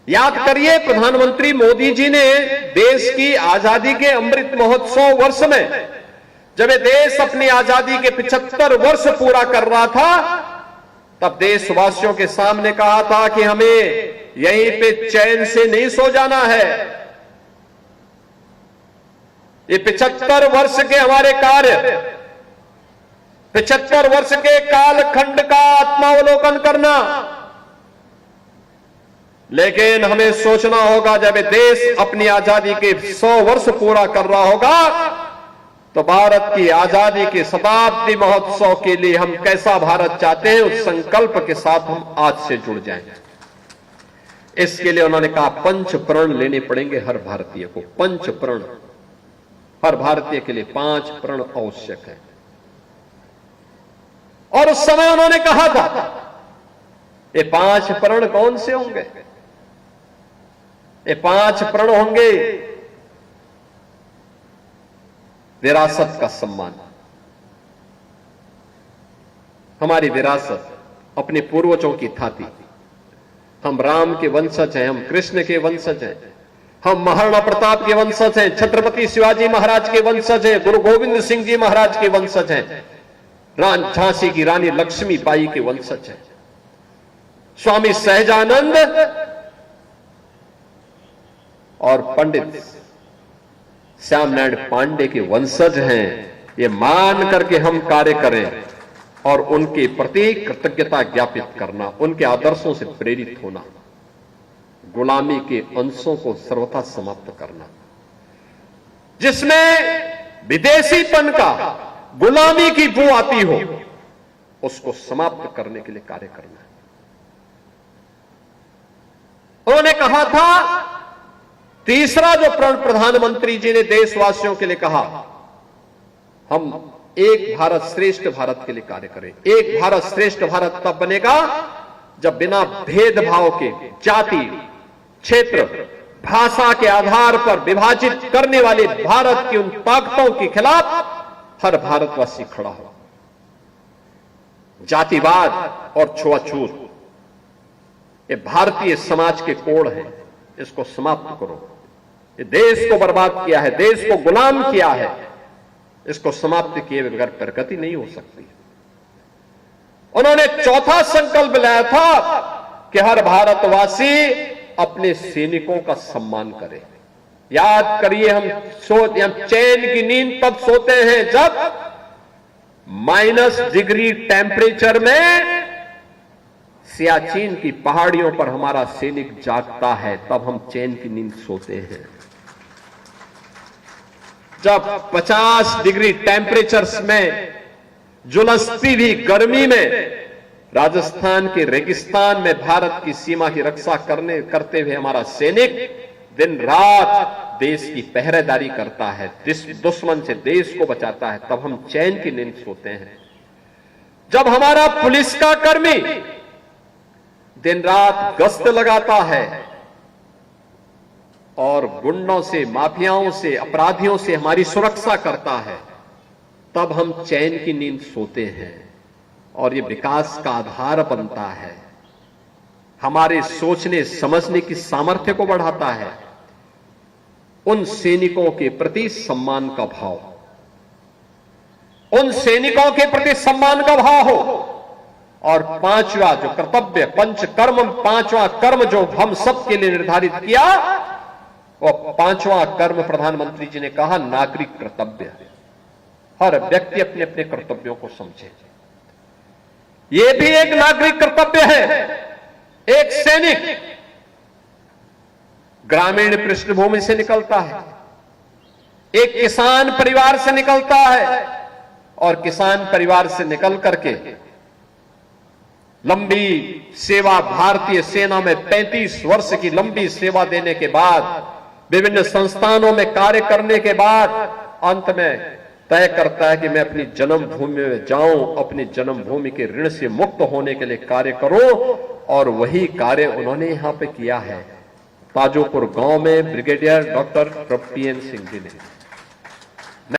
याद करिए, प्रधानमंत्री मोदी जी ने देश की आजादी के अमृत महोत्सव वर्ष में, जब ये देश अपनी आजादी के 75 वर्ष पूरा कर रहा था, तब देशवासियों के सामने कहा था कि हमें यहीं पे चैन से नहीं सो जाना है। ये 75 वर्ष के हमारे कार्य, 75 वर्ष के कालखंड का आत्मावलोकन करना, लेकिन हमें सोचना होगा जब देश अपनी आजादी के 100 वर्ष पूरा कर रहा होगा, तो भारत की आजादी के शताब्दी महोत्सव के लिए हम कैसा भारत चाहते हैं, उस संकल्प के साथ हम आज से जुड़ जाएं। इसके लिए उन्होंने कहा 5 प्रण लेने पड़ेंगे हर भारतीय को। 5 प्रण हर भारतीय के लिए 5 प्रण आवश्यक है। और उस समय उन्होंने कहा था, ये 5 प्रण कौन से होंगे? ये 5 प्रण होंगे: विरासत का सम्मान। हमारी विरासत अपने पूर्वजों की था। हम राम के वंशज हैं, हम कृष्ण के वंशज हैं, हम महाराणा प्रताप के वंशज हैं, छत्रपति शिवाजी महाराज के वंशज हैं, गुरु गोविंद सिंह जी महाराज के वंशज हैं, झांसी की रानी लक्ष्मीबाई के वंशज हैं, स्वामी सहजानंद और पंडित श्याम नारायण पांडे के वंशज हैं। ये मान करके हम कार्य करें और उनके प्रति कृतज्ञता ज्ञापित करना, उनके आदर्शों से प्रेरित होना, गुलामी के अंशों को सर्वथा समाप्त करना, जिसमें विदेशीपन का, गुलामी की बू आती हो, उसको समाप्त करने के लिए कार्य करना है। उन्होंने कहा था, तीसरा जो प्रण प्रधानमंत्री जी ने देशवासियों के लिए कहा, हम एक भारत श्रेष्ठ भारत के लिए कार्य करें। एक भारत श्रेष्ठ भारत तब बनेगा जब बिना भेदभाव के जाति, क्षेत्र, भाषा के आधार पर विभाजित करने वाले भारत की उन ताकतों के खिलाफ हर भारतवासी खड़ा हो। जातिवाद और छुआछूत ये भारतीय समाज के कोड़ हैं, इसको समाप्त करो। ये देश को बर्बाद किया है, देश को गुलाम किया है, इसको समाप्त किए बगैर प्रगति नहीं हो सकती। उन्होंने चौथा संकल्प लाया था कि हर भारतवासी अपने सैनिकों का सम्मान करे। याद करिए, हम चैन की नींद तब सोते हैं जब -डिग्री टेम्परेचर में सियाचिन की पहाड़ियों पर हमारा सैनिक जागता है, तब हम चैन की नींद सोते हैं। जब 50 डिग्री टेम्परेचर में झुलसती भी गर्मी में राजस्थान के रेगिस्तान में भारत की सीमा की रक्षा करते हुए हमारा सैनिक दिन रात देश की पहरेदारी करता है, दुश्मन से देश को बचाता है, तब हम चैन की नींद सोते हैं। जब हमारा पुलिस का कर्मी दिन रात गश्त लगाता है और गुंडों से, माफियाओं से, अपराधियों से हमारी सुरक्षा करता है, तब हम चैन की नींद सोते हैं। और ये विकास का आधार बनता है, हमारे सोचने समझने की सामर्थ्य को बढ़ाता है। उन सैनिकों के प्रति सम्मान का भाव, उन सैनिकों के प्रति सम्मान का भाव हो। और 5वां जो कर्तव्य, पंचकर्म, 5वां कर्म जो हम सब के लिए निर्धारित किया, वो 5वां कर्म प्रधानमंत्री जी ने कहा, नागरिक कर्तव्य। हर व्यक्ति अपने अपने कर्तव्यों को समझे। ये भी एक नागरिक कर्तव्य है। एक सैनिक ग्रामीण पृष्ठभूमि से निकलता है, एक किसान परिवार से निकलता है, और किसान परिवार से निकल करके लंबी सेवा, भारतीय सेना में 35 वर्ष की लंबी सेवा देने के बाद, विभिन्न संस्थानों में कार्य करने के बाद, अंत में तय करता है कि मैं अपनी जन्मभूमि में जाऊं, अपनी जन्मभूमि के ऋण से मुक्त होने के लिए कार्य करूं। और वही कार्य उन्होंने यहां पे किया है ताजोपुर गांव में brigadier doctor PN Singh ji ने।